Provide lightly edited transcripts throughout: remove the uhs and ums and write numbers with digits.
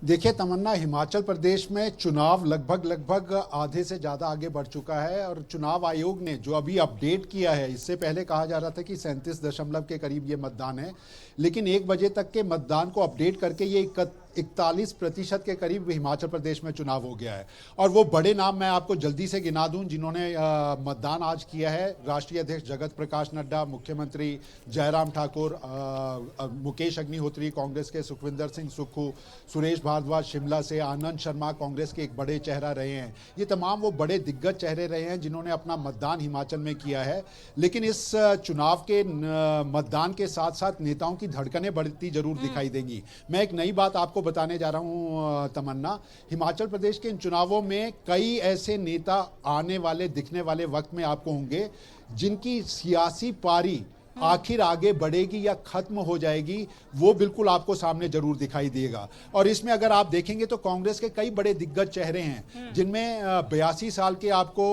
देखिए तमन्ना, हिमाचल प्रदेश में चुनाव लगभग आधे से ज़्यादा आगे बढ़ चुका है और चुनाव आयोग ने जो अभी अपडेट किया है, इससे पहले कहा जा रहा था कि 37 दशमलव के करीब ये मतदान है, लेकिन 1 बजे तक के मतदान को अपडेट करके ये 41% के करीब हिमाचल प्रदेश में चुनाव हो गया है। और वो बड़े नाम मैं आपको जल्दी से गिना दूं जिन्होंने मतदान आज किया है। राष्ट्रीय अध्यक्ष जगत प्रकाश नड्डा, मुख्यमंत्री जयराम ठाकुर, मुकेश अग्निहोत्री कांग्रेस के, सुखविंदर सिंह सुक्खू, सुरेश भारद्वाज शिमला से, आनंद शर्मा कांग्रेस के एक बड़े चेहरा रहे हैं। ये तमाम वो बड़े दिग्गज चेहरे रहे हैं जिन्होंने अपना मतदान हिमाचल में किया है। लेकिन इस चुनाव के मतदान के साथ साथ नेताओं की धड़कनें बढ़ती जरूर दिखाई देंगी। मैं एक नई बात आपको बताने जा रहा हूं तमन्ना, हिमाचल प्रदेश के इन चुनावों में कई ऐसे नेता आने वाले दिखने वाले वक्त में आपको होंगे जिनकी सियासी पारी आखिर आगे बढ़ेगी या खत्म हो जाएगी, वो बिल्कुल आपको सामने जरूर दिखाई देगा। और इसमें अगर आप देखेंगे तो कांग्रेस के कई बड़े दिग्गज चेहरे हैं जिनमें 82 साल के आपको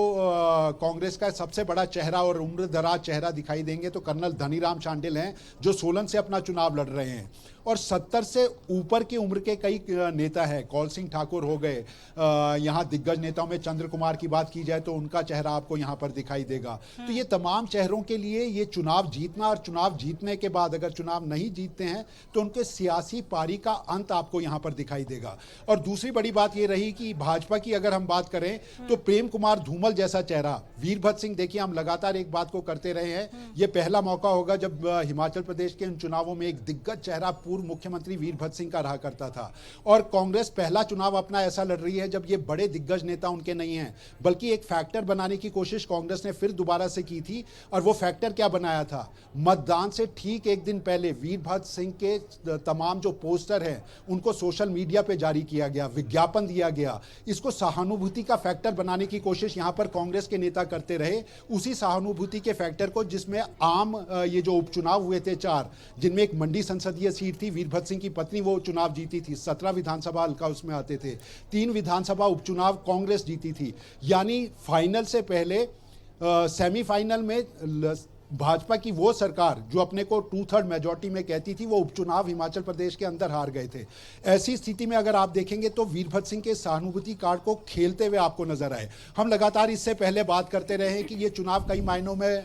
कांग्रेस का सबसे बड़ा चेहरा और उम्रदराज चेहरा दिखाई देंगे तो कर्नल धनीराम शांडिल हैं जो सोलन से अपना चुनाव लड़ रहे हैं। और 70 से ऊपर की उम्र के कई नेता हैं, कौल सिंह ठाकुर हो गए। यहाँ दिग्गज नेताओं में चंद्र कुमार की बात की जाए तो उनका चेहरा आपको यहाँ पर दिखाई देगा। तो ये तमाम चेहरों के लिए ये चुनाव जीतना और चुनाव जीतने के बाद अगर चुनाव नहीं जीतते हैं तो उनके सियासी पारी का अंत आपको यहाँ पर दिखाई देगा। और दूसरी बड़ी बात ये रही कि भाजपा की अगर हम बात करें तो प्रेम कुमार धूमल जैसा चेहरा, वीरभद्र सिंह, देखिए हम लगातार एक बात को करते रहे हैं, ये पहला मौका होगा जब हिमाचल प्रदेश के इन चुनावों में एक दिग्गज चेहरा पूर्व मुख्यमंत्री वीरभद्र सिंह का रहा करता था। और कांग्रेस पहला चुनाव अपना ऐसा लड़ रही है जब ये बड़े दिग्गज नेता उनके नहीं हैं, बल्कि एक फैक्टर बनाने की कोशिश कांग्रेस ने फिर दोबारा से की थी। और वो फैक्टर क्या बनाया था? मतदान से ठीक एक दिन पहले वीरभद्र सिंह के तमाम जो पोस्टर हैं उनको सोशल मीडिया पे जारी किया गया, विज्ञापन दिया गया। इसको सहानुभूति का फैक्टर बनाने की कोशिश यहां पर कांग्रेस के नेता करते रहे। उसी सहानुभूति के फैक्टर को, जिसमें आम ये जो उपचुनाव हुए थे 4, जिनमें एक मंडी संसदीय सीट थी, वीरभद्र सिंह की पत्नी वो चुनाव जीती थी, 17 विधानसभा हल्का उसमें आते थे, 3 विधानसभा उपचुनाव कांग्रेस जीती थी। यानी फाइनल से पहले सेमीफाइनल में भाजपा की वो सरकार जो अपने को 2/3 मेजॉरिटी में कहती थी, वो उपचुनाव हिमाचल प्रदेश के अंदर हार गए थे। ऐसी स्थिति में अगर आप देखेंगे तो वीरभद्र सिंह के सहानुभूति कार्ड को खेलते हुए आपको नजर आए। हम लगातार इससे पहले बात करते रहे हैं कि ये चुनाव कई मायनों में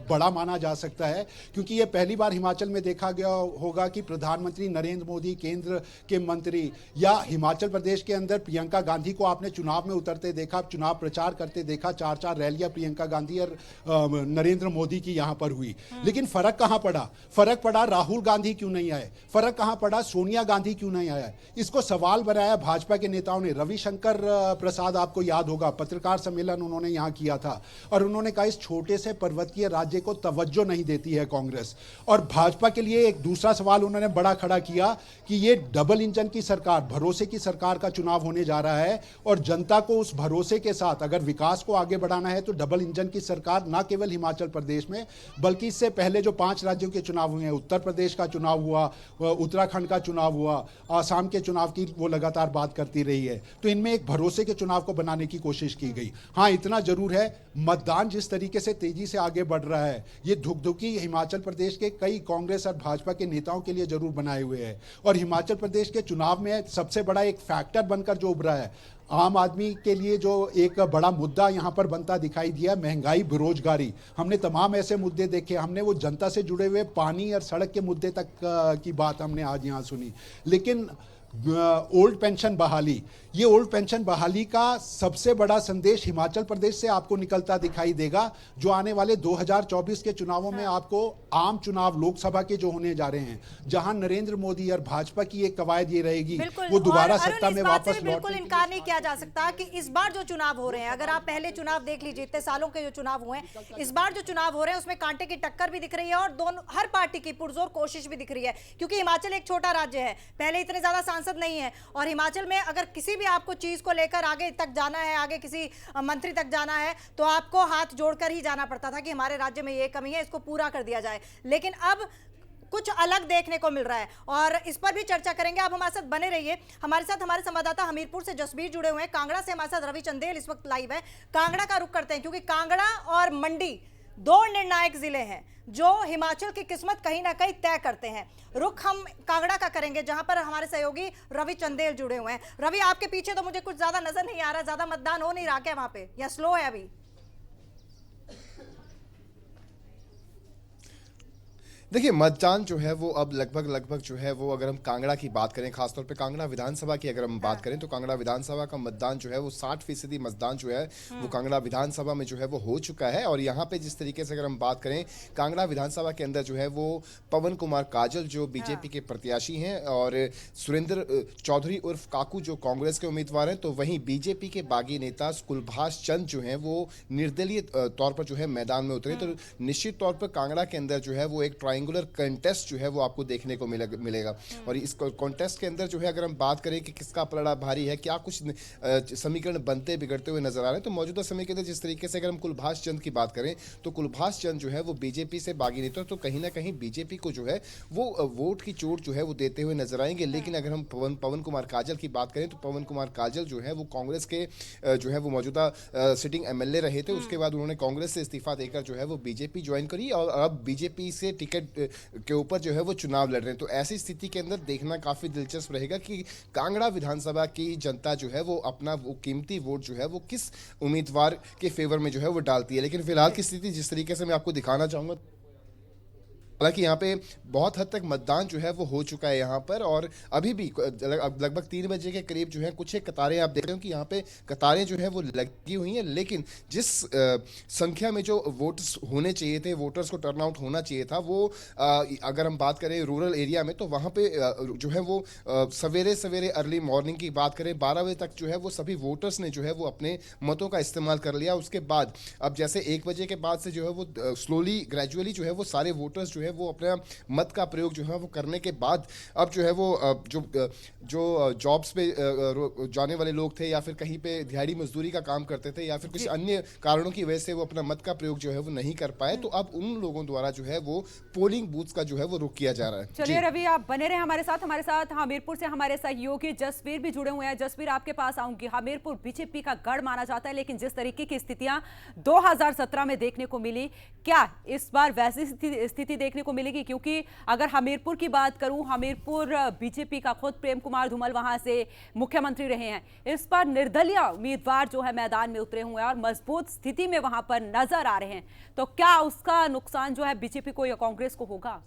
बड़ा माना जा सकता है, क्योंकि ये पहली बार हिमाचल में देखा गया होगा कि प्रधानमंत्री नरेंद्र मोदी, केंद्र के मंत्री, या हिमाचल प्रदेश के अंदर प्रियंका गांधी को आपने चुनाव में उतरते देखा, चुनाव प्रचार करते देखा। 4-4 रैलियां प्रियंका गांधी और नरेंद्र मोदी की यहां पर हुई। लेकिन फर्क कहां पड़ा? फर्क पड़ा राहुल गांधी क्यों नहीं आए, फर्क कहां पड़ा सोनिया गांधी क्यों नहीं आया। इसको सवाल बनाया भाजपा के नेताओं ने। रविशंकर प्रसाद, आपको याद होगा, पत्रकार सम्मेलन उन्होंने यहां किया था और उन्होंने कहा इस छोटे से पर्वतीय राज्य को तवज्जो नहीं देती है कांग्रेस। और भाजपा के लिए एक दूसरा सवाल उन्होंने बड़ा खड़ा किया कि ये डबल इंजन की सरकार, भरोसे की सरकार का चुनाव होने जा रहा है और जनता को उस भरोसे के साथ अगर विकास को आगे बढ़ाना है तो डबल इंजन की सरकार ना केवल हिमाचल प्रदेश में बल्कि इससे पहले जो 5 राज्यों के चुनाव हुए हैं, उत्तर प्रदेश का चुनाव हुआ, उत्तराखंड का चुनाव हुआ, आसाम के चुनाव की वो लगातार बात करती रही है। तो इनमें एक भरोसे के चुनाव को बनाने की कोशिश की गई। हाँ, इतना जरूर है, मतदान जिस तरीके से तेजी से आगे बढ़ रहा है, ये धुकधुकी हिमाचल प्रदेश के कई कांग्रेस और भाजपा के नेताओं के लिए जरूर बनाए हुए है। और हिमाचल प्रदेश के चुनाव में सबसे बड़ा एक फैक्टर बनकर जो उभरा है, आम आदमी के लिए जो एक बड़ा मुद्दा यहां पर बनता दिखाई दिया, महंगाई, बेरोजगारी। हमने तमाम ऐसे मुद्दे देखे, हमने वो जनता से जुड़े हुए पानी और सड़क के मुद्दे तक की बात हमने आज यहां सुनी। लेकिन ओल्ड पेंशन बहाली, ये ओल्ड पेंशन बहाली का सबसे बड़ा संदेश हिमाचल प्रदेश से आपको निकलता दिखाई देगा, जो आने वाले 2024 के चुनावों में आपको आम चुनाव लोकसभा के जो होने जा रहे हैं, जहां नरेंद्र मोदी और भाजपा की एक कवायद ये रहेगी वो दोबारा सत्ता में वापस बिल्कुल इनकार नहीं किया जा सकता कि इस बार जो चुनाव हो रहे हैं, अगर आप पहले चुनाव देख लीजिए, इतने सालों के जो चुनाव हुए हैं, इस बार जो चुनाव हो रहे हैं उसमें कांटे की टक्कर भी दिख रही है और दोनों, हर पार्टी की पुरजोर कोशिश भी दिख रही है। क्योंकि हिमाचल एक छोटा राज्य है, पहले इतने ज्यादा सांसद नहीं है, और हिमाचल में अगर किसी भी आपको चीज को लेकर आगे तक जाना है, आगे किसी मंत्री तक जाना है, तो आपको हाथ जोड़कर ही जाना पड़ता था कि हमारे राज्य में ये कमी है, इसको पूरा कर दिया जाए। लेकिन अब कुछ अलग देखने को मिल रहा है और इस पर भी चर्चा करेंगे। आप हमारे साथ बने रहिए। हमारे साथ हमारे संवाददाता हमीरपुर से जसबीर जुड़े हुए हैं, कांगड़ा से हमारे साथ रवि चंदेल इस वक्त लाइव है। कांगड़ा का रुख करते हैं क्योंकि कांगड़ा और मंडी दो निर्णायक जिले हैं जो हिमाचल की किस्मत कहीं ना कहीं तय करते हैं। रुख हम कांगड़ा का करेंगे जहां पर हमारे सहयोगी रवि चंदेल जुड़े हुए हैं। रवि, आपके पीछे तो मुझे कुछ ज्यादा नजर नहीं आ रहा, ज्यादा मतदान हो नहीं रहा क्या वहां पे, या स्लो है अभी? देखिए, मतदान जो है वो अब लगभग जो है वो, अगर हम कांगड़ा की बात करें, खासतौर पे कांगड़ा विधानसभा की अगर हम बात करें, तो कांगड़ा विधानसभा का मतदान जो है वो 60% मतदान जो है वो कांगड़ा विधानसभा में जो है वो हो चुका है। और यहाँ पे जिस तरीके से अगर हम बात करें, कांगड़ा विधानसभा के अंदर जो है वो पवन कुमार काजल जो बीजेपी के प्रत्याशी हैं और सुरेंद्र चौधरी उर्फ काकू जो कांग्रेस के उम्मीदवार हैं, तो वहीं बीजेपी के बागी नेता कुलभाष चंद जो हैं वो निर्दलीय तौर पर जो है मैदान में उतरे। तो निश्चित तौर पर कांगड़ा के अंदर जो है वो एक ट्रायंगुलर कंटेस्ट जो है वो आपको देखने को मिलेगा। और इस कॉन्टेस्ट के अंदर जो है, अगर हम बात करें कि किसका पलड़ा भारी है, क्या कुछ समीकरण बनते बिगड़ते हुए नजर आ रहे हैं, तो मौजूदा समय के अंदर जिस तरीके से अगर हम कुलभाष चंद की बात करें, तो कुलभाष चंद जो है वो बीजेपी से बागी नेता, तो कहीं ना कहीं बीजेपी को जो है वो वोट की चोट जो है वो देते हुए नजर आएंगे। लेकिन अगर हम पवन कुमार काजल की बात करें, तो पवन कुमार काजल जो है वो कांग्रेस के जो है वो मौजूदा सिटिंग एमएलए रहे थे। उसके बाद उन्होंने कांग्रेस से इस्तीफा देकर जो है वो बीजेपी ज्वाइन करी और अब बीजेपी से टिकट के ऊपर जो है वो चुनाव लड़ रहे हैं। तो ऐसी स्थिति के अंदर देखना काफी दिलचस्प रहेगा कि कांगड़ा विधानसभा की जनता जो है वो अपना वो कीमती वोट जो है वो किस उम्मीदवार के फेवर में जो है वो डालती है। लेकिन फिलहाल की स्थिति जिस तरीके से मैं आपको दिखाना चाहूंगा, हालांकि यहाँ पे बहुत हद तक मतदान जो है वो हो चुका है यहाँ पर, और अभी भी लगभग 3 बजे के करीब जो है कुछ एक कतारें आप देख रहे हो कि यहाँ पे कतारें जो है वो लगी हुई हैं। लेकिन जिस संख्या में जो वोट्स होने चाहिए थे, वोटर्स को टर्नआउट होना चाहिए था, वो अगर हम बात करें रूरल एरिया में, तो वहाँ पे जो है वो सवेरे सवेरे अर्ली मॉर्निंग की बात करें 12 बजे तक जो है वो सभी वोटर्स ने जो है वो अपने मतों का इस्तेमाल कर लिया। उसके बाद अब जैसे 1 बजे के बाद से जो है वो स्लोली ग्रेजुअली जो है वो सारे वोटर्स जो है वो अपना मत का प्रयोग जो है वो करने के बाद अब जो है वो जो जॉब्स पे जाने वाले लोग थे, या फिर कहीं पे दिहाड़ी मजदूरी का काम करते थे, या फिर कुछ अन्य कारणों की वजह से वो अपना मत का प्रयोग जो है वो नहीं कर पाए, तो अब उन लोगों द्वारा जो है वो पोलिंग बूथ्स का जो है वो रुख किया जा रहा है। चलिए रवि, आप बने रहे हमारे साथ हमीरपुर से हमारे सहयोगी जसवीर भी जुड़े हुए हैं। जसवीर, आपके पास आऊंगी। हमीरपुर बीजेपी का गढ़ माना जाता है, लेकिन जिस तरीके की स्थितियां 2017 में देखने को मिली, क्या इस बार वैसी स्थिति देखने को मिलेगी? क्योंकि अगर हमीरपुर की बात करूं, हमीरपुर बीजेपी का खुद प्रेम कुमार धूमल वहां से मुख्यमंत्री रहे हैं। इस बार निर्दलीय उम्मीदवार जो है मैदान में उतरे हुए हैं और मजबूत स्थिति में वहां पर नजर आ रहे हैं, तो क्या उसका नुकसान जो है बीजेपी को या कांग्रेस को होगा?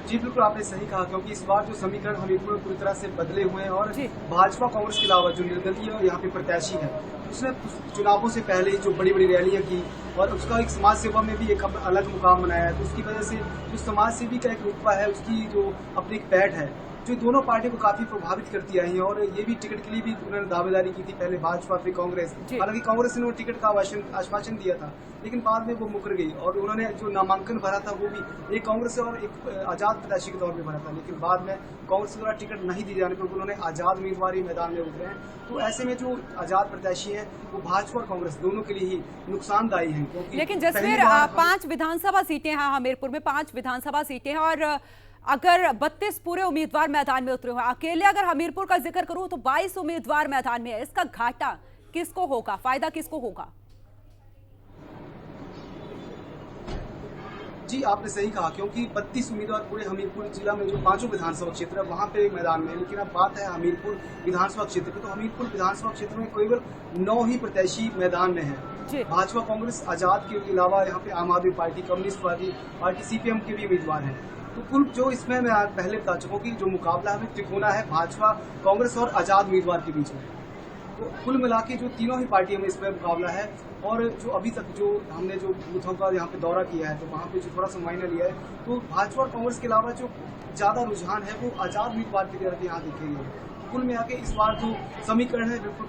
जी बिल्कुल, आपने सही कहा, क्योंकि इस बार जो समीकरण हमीरपुर में पूरी तरह से बदले हुए हैं और भाजपा कांग्रेस के अलावा जो निर्दलीय यहाँ पे प्रत्याशी है, उसने चुनावों से पहले ही जो बड़ी बड़ी रैलियां की और उसका एक समाज सेवा में भी एक अलग मुकाम बनाया है। तो उसकी वजह से जो समाज सेवी का एक रुतबा है, उसकी जो अपनी एक पैठ है, जो दोनों पार्टियों को काफी प्रभावित करती आई है। और ये भी टिकट के लिए भी उन्होंने दावेदारी की थी, पहले भाजपा फिर कांग्रेस। हालांकि कांग्रेस ने टिकट का आश्वासन दिया था, लेकिन बाद में वो मुकर गई और उन्होंने जो नामांकन भरा था वो भी एक कांग्रेस और एक आजाद प्रत्याशी के तौर पे भरा था। लेकिन बाद में कांग्रेस द्वारा टिकट नहीं दी जाने पर उन्होंने आजाद उम्मीदवार ही मैदान में उतरे हैं। तो ऐसे में जो आजाद प्रत्याशी है वो भाजपा और कांग्रेस दोनों के लिए ही नुकसानदायी है। लेकिन जसवीर, 5 विधानसभा सीटें हैं हमीरपुर में, 5 विधानसभा सीटें हैं, और अगर 32 पूरे उम्मीदवार मैदान में उतरे हुए, अकेले अगर हमीरपुर का जिक्र करूं तो 22 उम्मीदवार मैदान में है। इसका घाटा किसको होगा, फायदा किसको होगा? जी आपने सही कहा, क्योंकि 32 उम्मीदवार पूरे हमीरपुर जिला में जो 5 विधानसभा क्षेत्र है वहां पे मैदान में। लेकिन अब बात है हमीरपुर विधानसभा क्षेत्र की, तो हमीरपुर विधानसभा क्षेत्र में केवल 9 ही प्रत्याशी मैदान में है। भाजपा कांग्रेस आजाद के अलावा यहाँ पे आम आदमी पार्टी, कम्युनिस्ट पार्टी सीपीएम के भी उम्मीदवार हैं। तो कुल जो इसमें मैं पहले बता चुका हूँ कि जो मुकाबला हमें त्रिकोणा है भाजपा, कांग्रेस और आजाद उम्मीदवार के बीच में। तो कुल मिला के जो तीनों ही पार्टियों में इसमें मुकाबला है। और जो अभी तक जो हमने जो बूथों का यहाँ पे दौरा किया है, तो वहाँ पे जो थोड़ा सा मुआयना लिया है, तो भाजपा और कांग्रेस के अलावा जो ज्यादा रुझान है वो आजाद उम्मीदवार की तरफ यहाँ दिखेंगे। कुल मिला के इस बार जो समीकरण है बिल्कुल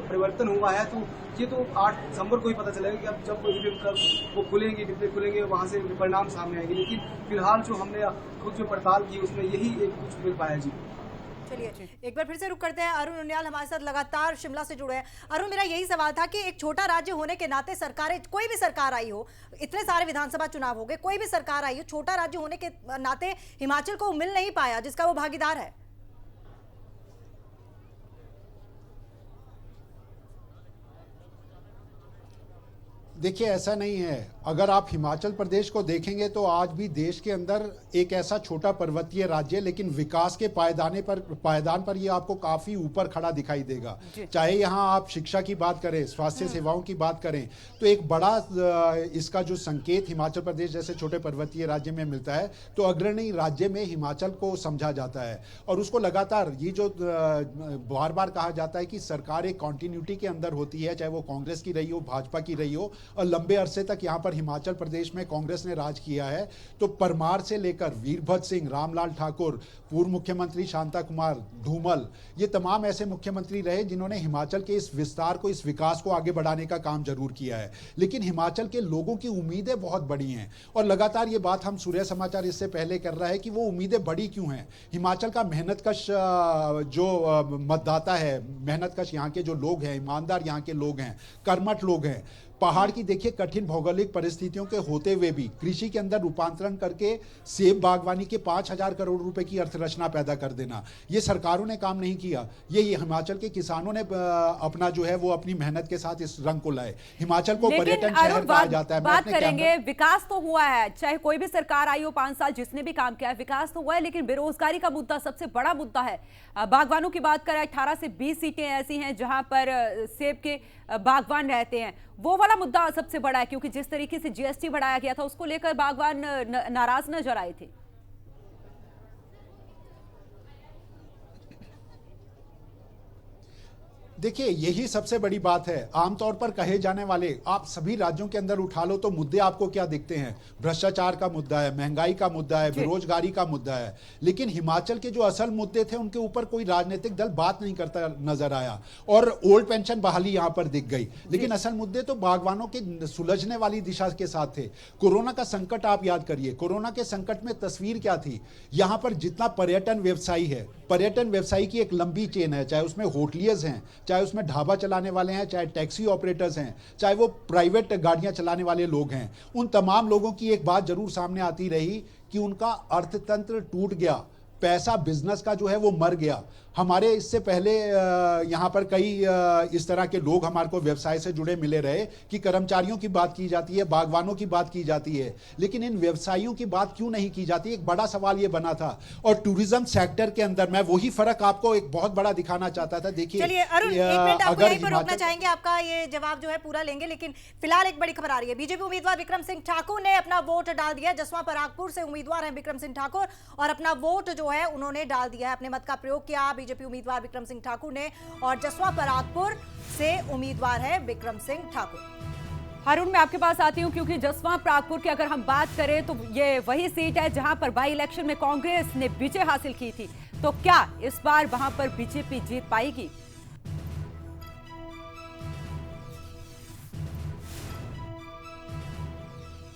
परिवर्तन हुआ है। तो ये तो 8 दिसंबर को ही पता चलेगा कि अब जब वो खुलेंगे, डिब्बे खुलेंगे, वहाँ से परिणाम सामने आएंगे। लेकिन फिलहाल जो हमने खुद जो पड़ताल की उसमें यही एक कुछ मिल पाया। जी चलिए एक बार फिर से रुक करते हैं। अरुण उनियाल हमारे साथ लगातार शिमला से जुड़े हैं। अरुण, मेरा यही सवाल था कि एक छोटा राज्य होने के नाते सरकारें, कोई भी सरकार आई हो, इतने सारे विधानसभा चुनाव हो गए, कोई भी सरकार आई हो, छोटा राज्य होने के नाते हिमाचल को मिल नहीं पाया जिसका वो भागीदार है। देखिए, ऐसा नहीं है। अगर आप हिमाचल प्रदेश को देखेंगे तो आज भी देश के अंदर एक ऐसा छोटा पर्वतीय राज्य है, लेकिन विकास के पायदान पर ये आपको काफी ऊपर खड़ा दिखाई देगा। चाहे यहाँ आप शिक्षा की बात करें, स्वास्थ्य सेवाओं की बात करें, तो एक बड़ा इसका जो संकेत हिमाचल प्रदेश जैसे छोटे पर्वतीय राज्य में मिलता है, तो अग्रणी राज्य में हिमाचल को समझा जाता है। और उसको लगातार ये जो बार बार कहा जाता है कि सरकार एक कॉन्टिन्यूटी के अंदर होती है, चाहे वो कांग्रेस की रही हो, भाजपा की रही हो, और लंबे अरसे तक यहाँ पर हिमाचल प्रदेश में कांग्रेस ने राज किया है। तो परमार से लेकर वीरभद्र सिंह, रामलाल ठाकुर, पूर्व मुख्यमंत्री शांता कुमार, धूमल, ये तमाम ऐसे मुख्यमंत्री रहे जिन्होंने हिमाचल के इस विस्तार को, इस विकास को आगे बढ़ाने का काम जरूर किया है। लेकिन हिमाचल के लोगों की उम्मीदें बहुत बड़ी हैं, और लगातार ये बात हम सूर्य समाचार इससे पहले कर रहा है कि वो उम्मीदें बड़ी क्यों हैं। हिमाचल का मेहनतकश जो मतदाता है, मेहनतकश यहाँ के जो लोग हैं, ईमानदार यहाँ के लोग हैं, कर्मठ लोग हैं, पहाड़ की देखिए कठिन भौगोलिक परिस्थितियों के होते हुए भी कृषि के अंदर रूपांतरण करके सेब बागवानी के 5,000 करोड़ रुपए की अर्थरचना पैदा कर देना, ये सरकारों ने काम नहीं किया। ये हिमाचल के किसानों ने अपना जो है वो अपनी मेहनत के साथ इस रंग को लाए। हिमाचल को पर्यटन शहर कहा जाता है। बात करेंगे, विकास तो हुआ है, चाहे कोई भी सरकार आई हो 5 साल, जिसने भी काम किया है, विकास तो हुआ है, लेकिन बेरोजगारी का मुद्दा सबसे बड़ा मुद्दा है। बागवानों की बात करें, 18 से 20 सीटें ऐसी हैं जहां पर सेब के बागवान रहते हैं, वो वाला मुद्दा सबसे बड़ा है, क्योंकि जिस तरीके से जीएसटी बढ़ाया गया था उसको लेकर बागवान नाराज नजर आए थे। देखिए, यही सबसे बड़ी बात है। आमतौर पर कहे जाने वाले, आप सभी राज्यों के अंदर उठा लो तो मुद्दे आपको क्या दिखते हैं? भ्रष्टाचार का मुद्दा है, महंगाई का मुद्दा है, बेरोजगारी का मुद्दा है। लेकिन हिमाचल के जो असल मुद्दे थे उनके ऊपर कोई राजनीतिक दल बात नहीं करता नजर आया, और ओल्ड पेंशन बहाली यहां पर दिख गई। लेकिन असल मुद्दे तो बागवानों के सुलझने वाली दिशा के साथ थे। कोरोना का संकट आप याद करिए, कोरोना के संकट में तस्वीर क्या थी? यहां पर जितना पर्यटन व्यवसायी है, पर्यटन व्यवसायी की एक लंबी चेन है, चाहे उसमें होटलियर्स हैं, चाहे उसमें ढाबा चलाने वाले हैं, चाहे टैक्सी ऑपरेटर्स हैं, चाहे वो प्राइवेट गाड़ियां चलाने वाले लोग हैं। उन तमाम लोगों की एक बात जरूर सामने आती रही कि उनका अर्थतंत्र टूट गया, पैसा बिजनेस का जो है वो मर गया। हमारे इससे पहले यहाँ पर कई इस तरह के लोग हमारे को व्यवसाय से जुड़े मिले रहे कि कर्मचारियों की बात की जाती है, बागवानों की बात की जाती है, लेकिन इन व्यवसायियों की बात क्यों नहीं की जाती? एक बड़ा सवाल ये बना था। और टूरिज्म सेक्टर के अंदर मैं वही फर्क आपको एक बहुत बड़ा दिखाना चाहता था। देखिए, चलिए अरुण, एक मिनट आपको यहीं पर रोकना चाहेंगे, आपका ये जवाब जो है पूरा लेंगे, लेकिन फिलहाल एक बड़ी खबर आ रही है। बीजेपी उम्मीदवार विक्रम सिंह ठाकुर ने अपना वोट डाल दिया। जसवां परागपुर से उम्मीदवार हैं विक्रम सिंह ठाकुर, और अपना वोट जो है उन्होंने डाल दिया है, अपने मत का प्रयोग किया बीजेपी उम्मीदवार विक्रम सिंह ठाकुर ने, और जसवां परागपुर से उम्मीदवार है विक्रम सिंह ठाकुर। अरुण, मैं आपके पास आती हूं, क्योंकि जसवां परागपुर की अगर हम बात करें तो ये वही सीट है जहां पर बाई इलेक्शन में कांग्रेस ने विजय हासिल की थी। तो क्या इस बार वहां पर बीजेपी जीत पाएगी?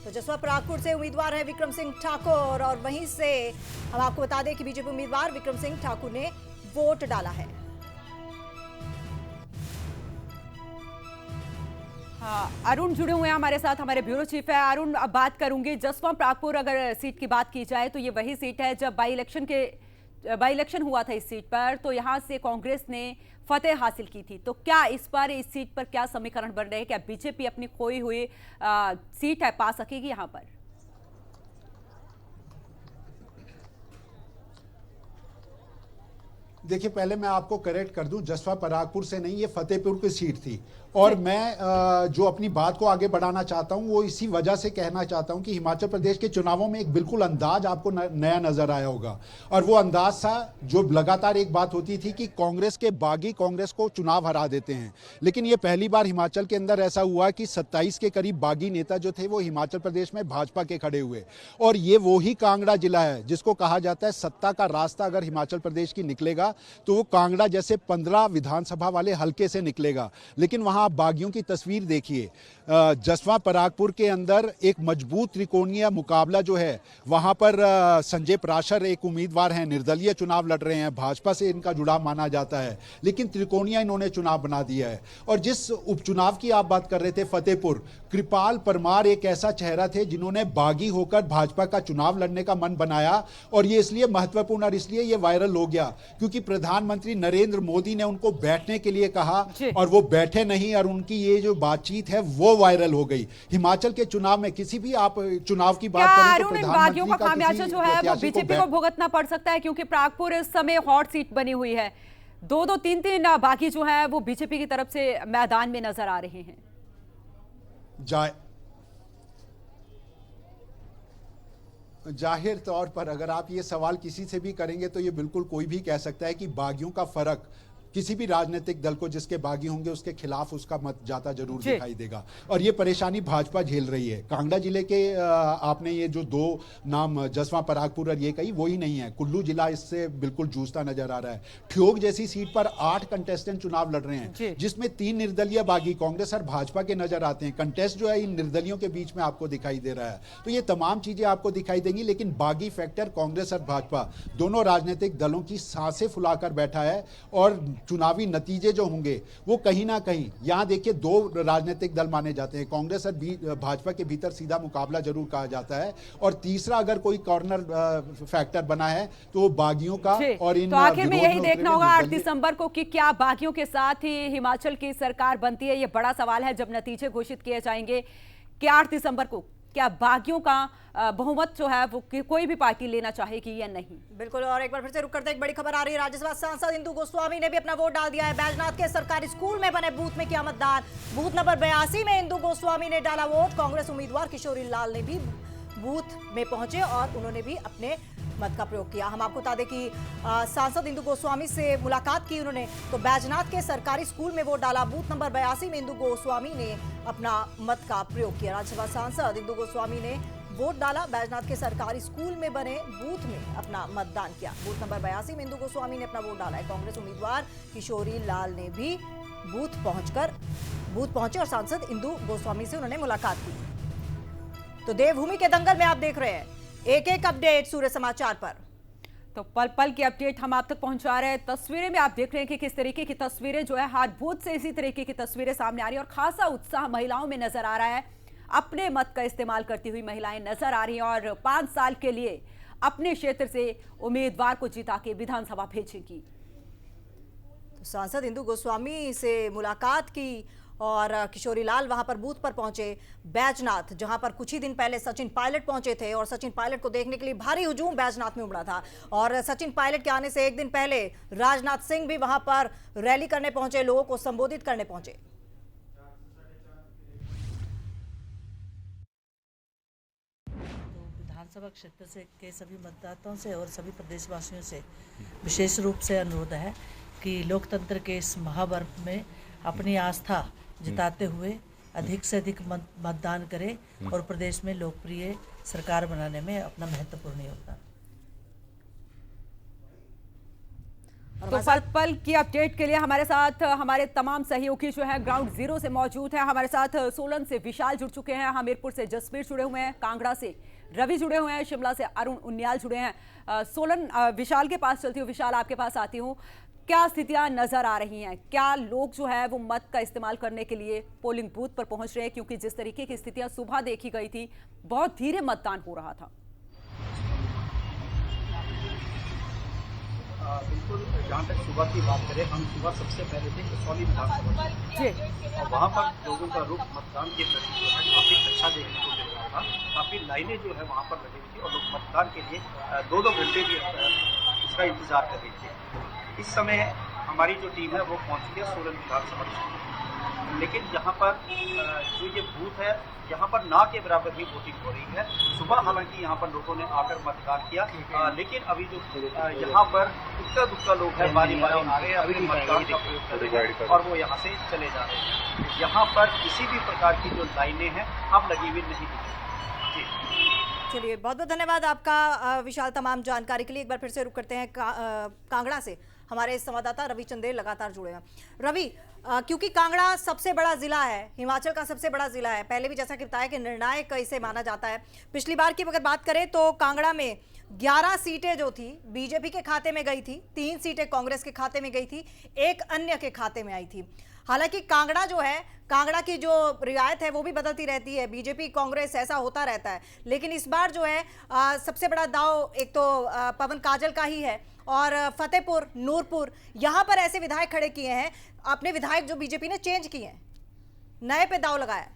तो जसवा परागपुर से उम्मीदवार है विक्रम सिंह ठाकुर, और वहीं से हम आपको बता दें कि बीजेपी उम्मीदवार विक्रम सिंह ठाकुर ने वोट डाला है। हाँ, अरुण जुड़े हुए हैं हमारे साथ, हमारे ब्यूरो चीफ है अरुण। अब बात करूंगी जसवां परागपुर, अगर सीट की बात की जाए तो ये वही सीट है जब बाई इलेक्शन हुआ था इस सीट पर, तो यहां से कांग्रेस ने फतेह हासिल की थी। तो क्या इस बार इस सीट पर क्या समीकरण बन रहे हैं? क्या बीजेपी अपनी खोई हुई सीट है पा सकेगी यहां पर? देखिए, पहले मैं आपको करेक्ट कर दूं, जसवा परागपुर से नहीं, ये फतेहपुर की सीट थी। और मैं जो अपनी बात को आगे बढ़ाना चाहता हूं वो इसी वजह से कहना चाहता हूं कि हिमाचल प्रदेश के चुनावों में एक बिल्कुल अंदाज आपको नया नजर आया होगा, और वो अंदाज था जो लगातार एक बात होती थी कि कांग्रेस के बागी कांग्रेस को चुनाव हरा देते हैं। लेकिन ये पहली बार हिमाचल के अंदर ऐसा हुआ कि 27 के करीब बागी नेता जो थे वो हिमाचल प्रदेश में भाजपा के खड़े हुए। और ये वो ही कांगड़ा जिला है जिसको कहा जाता है सत्ता का रास्ता अगर हिमाचल प्रदेश की निकलेगा तो वो कांगड़ा जैसे 15 विधानसभा वाले हल्के से निकलेगा। लेकिन वहां आप बागियों की तस्वीर देखिए, जसवा परागपुर के अंदर एक मजबूत त्रिकोणीय मुकाबला जो है, वहां पर संजय पराशर एक उम्मीदवार हैं, निर्दलीय चुनाव लड़ रहे हैं, भाजपा से इनका जुड़ाव माना जाता है, लेकिन त्रिकोणीय इन्होंने चुनाव बना दिया है। और जिस उपचुनाव की आप बात कर रहे थे फतेहपुर, कृपाल परमार एक ऐसा चेहरा थे जिन्होंने बागी होकर भाजपा का चुनाव लड़ने का मन बनाया। और ये इसलिए महत्वपूर्ण और इसलिए ये वायरल हो गया क्योंकि प्रधानमंत्री नरेंद्र मोदी ने उनको बैठने के लिए कहा जी। और वो बैठे नहीं और उनकी ये जो बातचीत है वो वायरल हो गई। हिमाचल के चुनाव में किसी भी आप चुनाव की बात क्या करें तो अरुण, इन बागियों का प्रधानमंत्री का खामियाजा किसी जो है वो प्रत्याशी बीजेपी को भुगतना पड़ सकता है, क्योंकि प्रागपुर इस समय हॉट सीट बनी हुई है। 2-2, 3-3 बागी जो है वो बीजेपी की तरफ से मैदान में नजर आ रहे हैं। जाहिर तौर पर अगर आप ये सवाल किसी से भी करेंगे तो ये बिल्कुल कोई भी कह सकता है कि बागियों का फर्क किसी भी राजनीतिक दल को जिसके बागी होंगे उसके खिलाफ उसका मत जाता जरूर दिखाई देगा। और ये परेशानी भाजपा झेल रही है। कांगड़ा जिले के आपने ये जो दो नाम जसवां परागपुर और ये कही वो ही नहीं है, कुल्लू जिला इससे बिल्कुल जूझता नजर आ रहा है। ठियोग जैसी सीट पर 8 कंटेस्टेंट चुनाव लड़ रहे हैं, जिसमें 3 निर्दलीय बागी कांग्रेस और भाजपा के नजर आते हैं। कंटेस्ट जो है इन निर्दलियों के बीच में आपको दिखाई दे रहा है। तो ये तमाम चीजें आपको दिखाई देंगी, लेकिन बागी फैक्टर कांग्रेस और भाजपा दोनों राजनीतिक दलों की सांसें फुलाकर बैठा है। और चुनावी नतीजे जो होंगे वो कहीं ना कहीं, यहां देखिए 2 राजनीतिक दल माने जाते हैं, कांग्रेस और भाजपा के भीतर सीधा मुकाबला जरूर कहा जाता है। और तीसरा अगर कोई कॉर्नर फैक्टर बना है तो वो बागियों का। और इन तो आखिर में यही देखना होगा 8 दिसंबर को कि क्या बागियों के साथ ही हिमाचल की सरकार बनती है। ये बड़ा सवाल है जब नतीजे घोषित किए जाएंगे कि 8 दिसंबर को क्या बागियों का बहुमत जो है वो कोई भी पार्टी लेना चाहेगी या नहीं। बिल्कुल। और एक बार फिर से रुक करते हैं, एक बड़ी खबर आ रही है। राज्यसभा सांसद इंदु गोस्वामी ने भी अपना वोट डाल दिया है। बैजनाथ के सरकारी स्कूल में बने बूथ में किया मतदान। बूथ नंबर 82 में इंदु गोस्वामी ने डाला वोट। कांग्रेस उम्मीदवार किशोरी लाल ने भी बूथ में पहुंचे और उन्होंने भी अपने मत का प्रयोग किया। हम आपको बता दें कि सांसद इंदु गोस्वामी से मुलाकात की उन्होंने, तो बैजनाथ के सरकारी स्कूल में वोट डाला। बूथ नंबर 82 में इंदु गोस्वामी ने अपना मत का प्रयोग किया। राज्यसभा सांसद इंदु गोस्वामी ने वोट डाला, बैजनाथ के सरकारी स्कूल में बने बूथ में अपना मतदान किया। बूथ नंबर 82 में इंदु गोस्वामी ने अपना वोट डाला है। कांग्रेस उम्मीदवार किशोरी लाल ने भी बूथ पहुंचे और सांसद इंदु गोस्वामी से उन्होंने मुलाकात की। तो देवभूमि के दंगल में आप देख रहे हैं एक अपडेट सूर्य समाचार पर। तो पल पल की अपडेट हम आप तक पहुंचा रहे हैं। तस्वीरें में आप देख रहे हैं कि किस तरीके की तस्वीरें जो है हर बूथ से इसी तरीके की तस्वीरें सामने आ रही है और खासा उत्साह महिलाओं में नजर आ रहा है। अपने मत का इस्तेमाल करती हुई महिलाएं नजर आ रही हैं और 5 साल के लिए अपने क्षेत्र से उम्मीदवार को जिता के विधानसभा भेजेगी। तो सांसद इंदु गोस्वामी से मुलाकात की और किशोरी लाल वहां पर बूथ पर पहुंचे। बैजनाथ, जहां पर कुछ ही दिन पहले सचिन पायलट पहुंचे थे और सचिन पायलट को देखने के लिए भारी हुजूम बैजनाथ में उमड़ा था। और सचिन पायलट के आने से एक दिन पहले राजनाथ सिंह भी वहां पर रैली करने पहुंचे, लोगों को संबोधित करने पहुंचे। विधानसभा क्षेत्र से के सभी मतदाताओं से और सभी प्रदेशवासियों से विशेष रूप से अनुरोध है कि लोकतंत्र के इस महापर्व में अपनी आस्था जिताते हुए अधिक से अधिक मतदान करें और प्रदेश में लोकप्रिय सरकार बनाने में अपना महत्वपूर्ण योगदान। तो पल पल की अपडेट के लिए हमारे साथ हमारे तमाम सहयोगी जो है ग्राउंड जीरो से मौजूद है। हमारे साथ सोलन से विशाल जुड़ चुके हैं, हमीरपुर से जसवीर जुड़े हुए हैं, कांगड़ा से रवि जुड़े हुए हैं, शिमला से अरुण उनियाल जुड़े हैं। सोलन विशाल के पास चलती हूँ। विशाल, आपके पास आती हूँ। क्या स्थितियां नजर आ रही हैं? क्या लोग जो है वो मत का इस्तेमाल करने के लिए पोलिंग बूथ पर पहुंच रहे हैं? क्योंकि जिस तरीके की स्थितियां सुबह देखी गई थी, बहुत धीरे मतदान हो रहा था। बिल्कुल, जहाँ तक सुबह की बात करें, हम सुबह सबसे पहले थे कसौली विधानसभा और वहाँ पर लोगों का रुख मतदान के प्रति जो है काफ़ी अच्छा देखने को मिल रहा था। काफ़ी लाइनें जो है वहाँ पर लगी हुई थी और लोग मतदान के लिए 2-2 घंटे भी इसका इंतजार कर रहे थे। इस समय हमारी जो टीम है वो पहुँच गई है सोलन विधानसभा क्षेत्र, लेकिन यहाँ पर जो ये बूथ है यहाँ पर ना के बराबर ही वोटिंग हो रही है। सुबह हालांकि यहाँ पर लोगों ने आकर मतदान किया, लेकिन अभी जो यहाँ पर इक्का दुक्का लोग हैं बारी बारी आ रहे हैं, अभी मतदान का प्रयोग कर रहे हैं और वो यहाँ से चले जा रहे हैं। यहाँ पर किसी भी प्रकार की जो लाइनें हैं अब लगी हुई नहीं दिखी। जी चलिए, बहुत बहुत धन्यवाद आपका विशाल तमाम जानकारी के लिए। एक बार फिर से रुक करते हैं कांगड़ा से। हमारे संवाददाता रवि चंदेल लगातार जुड़े हैं। रवि, क्योंकि कांगड़ा सबसे बड़ा जिला है, हिमाचल का सबसे बड़ा जिला है, पहले भी जैसा कि बताया कि निर्णायक इसे माना जाता है। पिछली बार की अगर बात करें तो कांगड़ा में 11 सीटें जो थी बीजेपी के खाते में गई थी, 3 सीटें कांग्रेस के खाते में गई थी, 1 अन्य के खाते में आई थी। हालांकि कांगड़ा जो है, कांगड़ा की जो रियायत है वो भी बदलती रहती है, बीजेपी कांग्रेस ऐसा होता रहता है, लेकिन इस बार जो है सबसे बड़ा दाव एक तो पवन काजल का ही है। और फतेहपुर, नूरपुर, यहां पर ऐसे विधायक खड़े किए हैं, अपने विधायक जो बीजेपी ने चेंज किए हैं, नए पे दाव लगाया।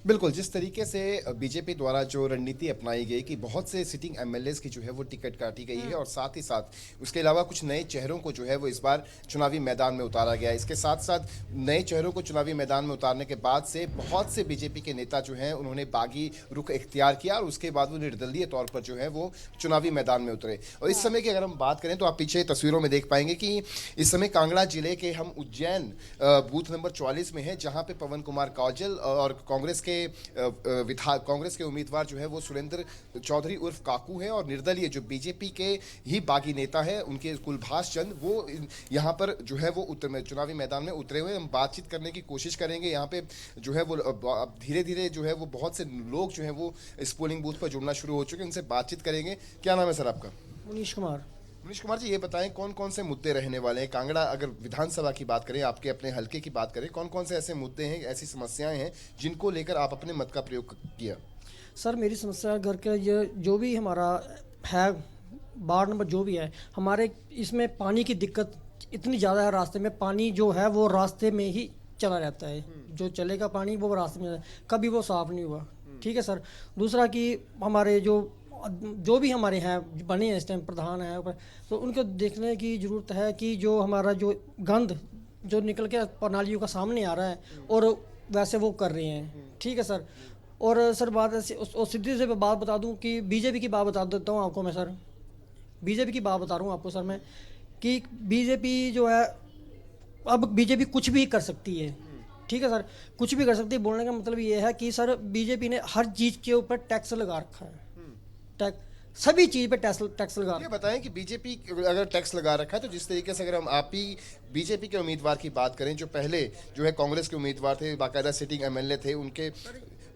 बिल्कुल, जिस तरीके से बीजेपी द्वारा जो रणनीति अपनाई गई कि बहुत से सिटिंग एमएलएस की जो है वो टिकट काटी गई है और साथ ही साथ उसके अलावा कुछ नए चेहरों को जो है वो इस बार चुनावी मैदान में उतारा गया। इसके साथ साथ नए चेहरों को चुनावी मैदान में उतारने के बाद से बहुत से बीजेपी के नेता जो हैं उन्होंने बागी रुख इख्तियार किया और उसके बाद वो निर्दलीय तौर पर जो है वो चुनावी मैदान में उतरे। और इस समय की अगर हम बात करें तो आप पीछे तस्वीरों में देख पाएंगे कि इस समय कांगड़ा जिले के हम उज्जैन बूथ नंबर 44 में है, जहाँ पे पवन कुमार काजल और कांग्रेस के उम्मीदवार जो है वो सुरेंद्र चौधरी उर्फ काकू है और निर्दलीय जो बीजेपी के ही बागी नेता है उनके कुलभाष चंद, वो यहाँ पर जो है वो चुनावी मैदान में उतरे हुए। हम बातचीत करने की कोशिश करेंगे। यहाँ पे जो है वो धीरे धीरे जो है वो बहुत से लोग जो है वो इस पोलिंग बूथ पर जुड़ना शुरू हो चुके हैं, उनसे बातचीत करेंगे। क्या नाम है सर आपका? मनीष कुमार। मनीष कुमार जी, ये बताएं कौन कौन से मुद्दे रहने वाले हैं कांगड़ा, अगर विधानसभा की बात करें, आपके अपने हलके की बात करें, कौन कौन से ऐसे मुद्दे हैं, ऐसी समस्याएं हैं जिनको लेकर आप अपने मत का प्रयोग किया? सर मेरी समस्या घर के जो भी हमारा है वार्ड नंबर जो भी है, हमारे इसमें पानी की दिक्कत इतनी ज़्यादा है। रास्ते में पानी जो है वो रास्ते में ही चला रहता है, जो चलेगा पानी वो रास्ते में, कभी वो साफ़ नहीं हुआ। ठीक है सर। दूसरा कि हमारे जो भी हमारे हैं बने हैं इस टाइम प्रधान हैं, तो उनको देखने की ज़रूरत है कि जो हमारा जो गंद जो निकल के प्रणालियों का सामने आ रहा है और वैसे वो कर रहे हैं। ठीक है सर। और सर बात ऐसी और सीधी से बात बता दूं कि बीजेपी की बात बता देता हूं आपको मैं सर, बीजेपी की बात बता रहा हूं आपको सर मैं कि बीजेपी जो है अब बीजेपी कुछ भी कर सकती है। ठीक है सर, कुछ भी कर सकती है। बोलने का मतलब ये है कि सर बीजेपी ने हर चीज़ के ऊपर टैक्स लगा रखा है, सभी चीज़ पे टैक्स लगा। ये बताएं कि बीजेपी अगर टैक्स लगा रखा है तो जिस तरीके से अगर हम आप ही बीजेपी के उम्मीदवार की बात करें जो पहले जो है कांग्रेस के उम्मीदवार थे, बाकायदा सिटिंग एमएलए थे, उनके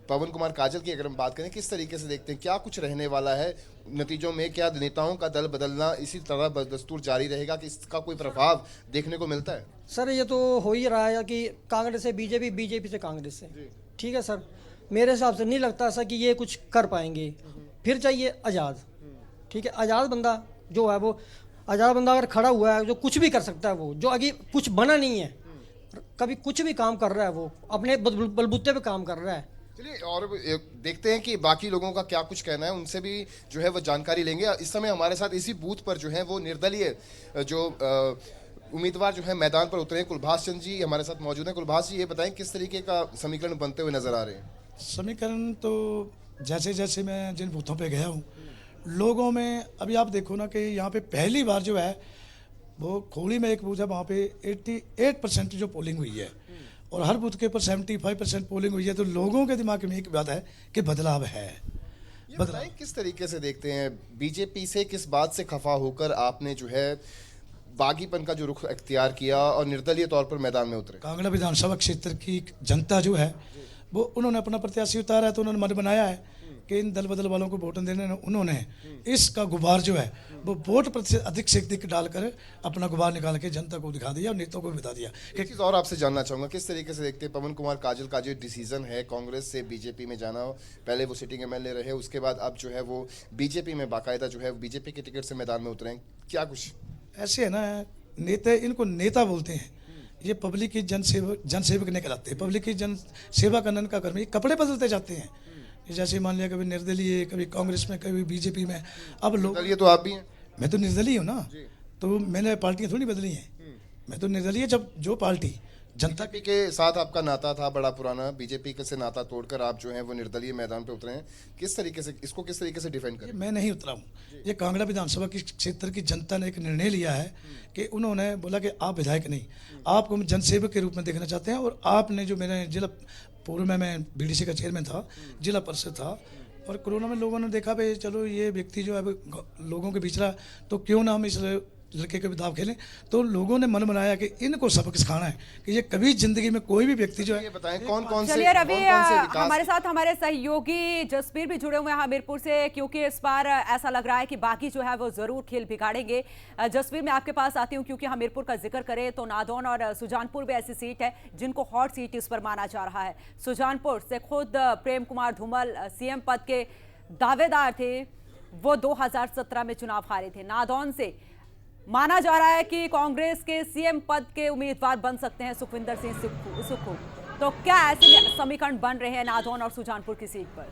पवन कुमार काजल की अगर हम बात करें, किस तरीके से देखते हैं, क्या कुछ रहने वाला है नतीजों में? क्या नेताओं का दल बदलना इसी तरह बदस्तूर जारी रहेगा कि इसका कोई प्रभाव देखने को मिलता है? सर ये तो हो ही रहा है कि कांग्रेस से बीजेपी, बीजेपी से कांग्रेस से। ठीक है सर, मेरे हिसाब से नहीं लगता ऐसा कि ये कुछ कर पाएंगे। फिर चाहिए आज़ाद। ठीक है, आज़ाद बंदा जो है वो आज़ाद बंदा अगर खड़ा हुआ है जो कुछ भी कर सकता है, वो जो आगे कुछ बना नहीं है, कभी कुछ भी काम कर रहा है, वो अपने बलबूते पे काम कर रहा है। चलिए और देखते हैं कि बाकी लोगों का क्या कुछ कहना है, उनसे भी जो है वो जानकारी लेंगे। इस समय हमारे साथ इसी बूथ पर जो है वो निर्दलीय जो उम्मीदवार जो है मैदान पर उतरे हैं, कुलभाष चंद जी हमारे साथ मौजूद हैं। कुलभाष जी, ये बताएं किस तरीके का समीकरण बनते हुए नजर आ रहे हैं? समीकरण तो जैसे जैसे मैं जिन बूथों पे गया हूँ, लोगों में अभी आप देखो ना कि यहाँ पे पहली बार जो है वो खोड़ी में एक बूथ है, वहाँ पे 88% जो पोलिंग हुई है और हर बूथ के ऊपर 75% पोलिंग हुई है। तो लोगों के दिमाग में एक बात है कि बदलाव है। बताएं किस तरीके से देखते हैं बीजेपी से, किस बात से खफा होकर आपने जो है बागीपन का जो रुख अख्तियार किया और निर्दलीय तौर पर मैदान में उतरे? कांगड़ा विधानसभा क्षेत्र की जनता जो है वो उन्होंने अपना प्रत्याशी उतारा है, तो उन्होंने मन बनाया है कि इन दल बदल वालों को वोट देने, उन्होंने इसका गुबार जो है वो वोट प्रतिशत अधिक से अधिक डालकर अपना गुबार निकाल के जनता को दिखा दिया और नेताओं को भी बता दिया। एक चीज़ और आपसे जानना चाहूँगा, किस तरीके से देखते हैं पवन कुमार काजल का जो डिसीजन है कांग्रेस से बीजेपी में जाना? पहले वो सिटिंग एमएलए रहे, उसके बाद अब जो है वो बीजेपी में बाकायदा जो है बीजेपी के टिकट से मैदान में उतरे हैं, क्या कुछ ऐसे है ना? नेता, इनको नेता बोलते हैं, ये पब्लिक की जनसेवक नहीं कहलाते। पब्लिक की जन सेवा करने का कर्म, ये कपड़े बदलते जाते हैं। जैसे मान लिया कभी निर्दलीय, कभी कांग्रेस में, कभी बीजेपी में। अब लोग, ये तो आप भी हैं। मैं तो निर्दलीय हूँ ना, तो मैंने पार्टियाँ थोड़ी बदली हैं। मैं तो निर्दलीय, जब जो पार्टी जनता के साथ आपका नाता था बड़ा पुराना, बीजेपी से नाता तोड़कर आप जो है वो निर्दलीय मैदान पे उतरे हैं, किस तरीके से इसको किस तरीके से डिफेंड करें? मैं नहीं उतरा हूँ, ये कांगड़ा विधानसभा की क्षेत्र की जनता ने एक निर्णय लिया है कि उन्होंने बोला कि आप विधायक नहीं, आपको हम जनसेवक के रूप में देखना चाहते हैं। और आपने जो मेरे जिला, पूर्व में मैं बीडीसी का चेयरमैन था, जिला परिषद था, और कोरोना में लोगों ने देखा भाई चलो ये व्यक्ति जो है लोगों के बीच रहा, तो क्यों ना हम इस लड़के के भी दाव खेलें, तो लोगों ने मन बनाया कि इनको सबक सिखाना है कि ये कभी जिंदगी में कोई भी व्यक्ति जो है। ये बताएं कौन कौन से चलिए रवि, कौन-कौन से विकास हमारे साथ हमारे सहयोगी जसबीर भी जुड़े हुए हैं हमीरपुर से, क्योंकि इस बार ऐसा लग रहा है कि बाकी जो है वो जरूर खेल बिगाड़ेंगे। जसबीर, मैं आपके पास आती हूँ, क्योंकि हमीरपुर का जिक्र करें तो नादौन और सुजानपुर भी ऐसी सीट है जिनको हॉट सीट इस पर माना जा रहा है। सुजानपुर से खुद प्रेम कुमार धूमल सीएम पद के दावेदार थे, वो 2017 में चुनाव हारे थे। नादौन से माना जा रहा है कि कांग्रेस के सीएम पद के उम्मीदवार बन सकते हैं सुखविंदर सिंह सुक्खू। तो क्या ऐसे समीकरण बन रहे हैं नादौन और सुजानपुर की सीट पर?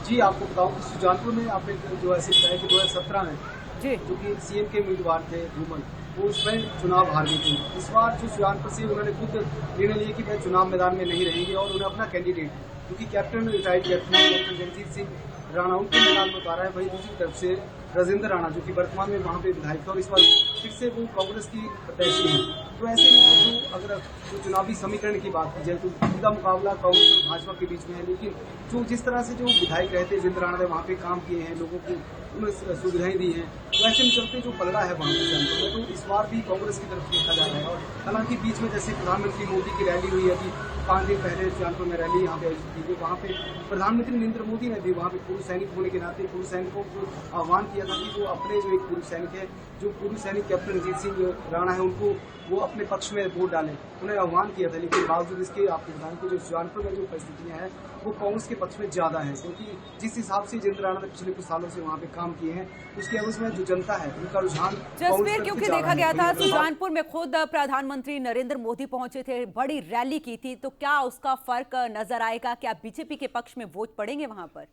जी, आपको बताऊं कि सुजानपुर में आपने जो ऐसे बताया कि 2017 में जी, जो कि सीएम के उम्मीदवार थे धूमल, वो उसमें चुनाव हार गए थे। इस बार जो सुजानपुर से उन्होंने खुद निर्णय लिया कि मैं चुनाव मैदान में नहीं रहेंगे और उन्हें अपना कैंडिडेट, क्योंकि captain retired captain Jagjit Singh Rana उनको मैदान में उतारा है। वहीं दूसरी तरफ से राजेंद्र राणा जो कि वर्तमान में वहाँ पे विधायक था और इस बार फिर से वो कांग्रेस की प्रत्याशी है। तो ऐसे में जो अगर जो चुनावी समीकरण की बात की जाए तो उनका मुकाबला कांग्रेस और भाजपा के बीच में है, लेकिन जो जिस तरह से जो विधायक रहते राजेंद्र राणा ने वहाँ पे काम किए हैं, लोगों को उन्हें सुविधाएं दी हैं, तो ऐसे में चलते जो पलड़ा है वहाँ पे तो इस बार भी कांग्रेस की तरफ देखा जा रहा है। और हालांकि बीच में जैसे प्रधानमंत्री मोदी की रैली हुई अभी 5 दिन पहले सुजानपुर में रैली यहाँ पे आयोजित की गई, वहाँ पे प्रधानमंत्री नरेंद्र मोदी ने भी वहाँ पे पूर्व सैनिक होने के नाते पूर्व सैनिकों को आह्वान किया था कि वो अपने जो एक पूर्व सैनिक है, जो पूर्व सैनिक कैप्टन रंजीत सिंह राणा है, उनको वो अपने पक्ष में वोट डालें, उन्हें आह्वान किया था। लेकिन बावजूद इसके आपको बताएं कि जो सुजानपुर में जो परिस्थितियां हैं वो कांग्रेस के पक्ष में ज्यादा है, क्योंकि जिस हिसाब से राजेंद्र राणा ने पिछले कुछ सालों से वहाँ पे काम किए हैं, उसके एवज में जो जनता है उनका रुझान जसबीर, क्योंकि देखा गया था सुजानपुर में खुद प्रधानमंत्री नरेंद्र मोदी पहुंचे थे, बड़ी रैली की थी, तो क्या उसका फर्क नजर आएगा? क्या बीजेपी के पक्ष में वोट पड़ेंगे वहां पर?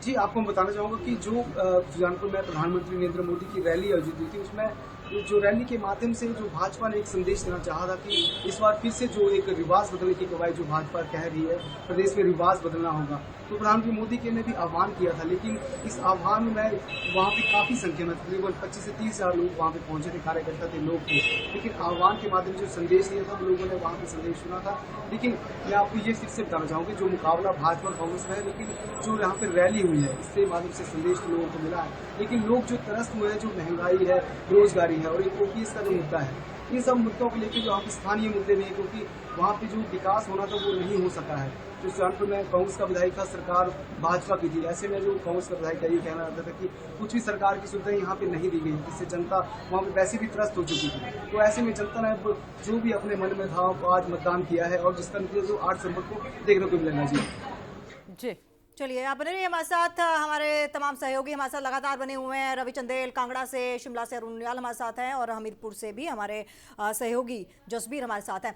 जी, आपको मैं बताना चाहूंगा कि जो सुजानपुर में प्रधानमंत्री नरेंद्र मोदी की रैली आयोजित हुई थी, उसमें जो रैली के माध्यम से जो भाजपा ने एक संदेश देना चाहा था कि इस बार फिर से जो एक रिवाज बदलने की कवायद जो भाजपा कह रही है, प्रदेश में रिवाज बदलना होगा, तो प्रधानमंत्री मोदी के ने भी आह्वान किया था। लेकिन इस आह्वान में वहाँ पे काफी संख्या में तकरीबन 25 से 30 हजार लोग वहाँ पे पहुंचे थे, कार्यकर्ता थे, लोग थे। लेकिन आह्वान के माध्यम से जो संदेश दिया था लोगों ने वहाँ पे संदेश सुना था। लेकिन मैं आपको ये फिर से बताना चाहूँगी, जो मुकाबला भाजपा और कांग्रेस में है, लेकिन जो यहाँ पे रैली हुई है इसके माध्यम से संदेश तो लोगों को मिला है। लेकिन लोग जो त्रस्त हुए हैं, जो महंगाई है, बेरोजगारी है और एक ओपीएस का जो मुद्दा है, इन सब मुद्दों को लेकर जो वहाँ पे स्थानीय मुद्दे भी हैं, क्योंकि वहाँ पे जो विकास होना था वो नहीं हो सका है। जो सुजानपुर में कांग्रेस का विधायक था, सरकार भाजपा की थी, ऐसे में जो कांग्रेस का विधायक का ये कहना रहता था कि कुछ भी सरकार की सुविधाएं यहाँ पे नहीं दी गई, जिससे जनता वहाँ पे वैसे भी त्रस्त हो चुकी थी। तो ऐसे में जनता ने जो भी अपने मन में था वो आज मतदान किया है और जिसका नतीजा जो 8 सितंबर को देखने को मिलेगा। जी, चलिए, आप बने रहिए हमारे साथ। हमारे तमाम सहयोगी हमारे साथ लगातार बने हुए हैं। रवि चंदेल कांगड़ा से, शिमला से अरुण नियाल हमारे साथ हैं और हमीरपुर से भी हमारे सहयोगी जसबीर हमारे साथ हैं।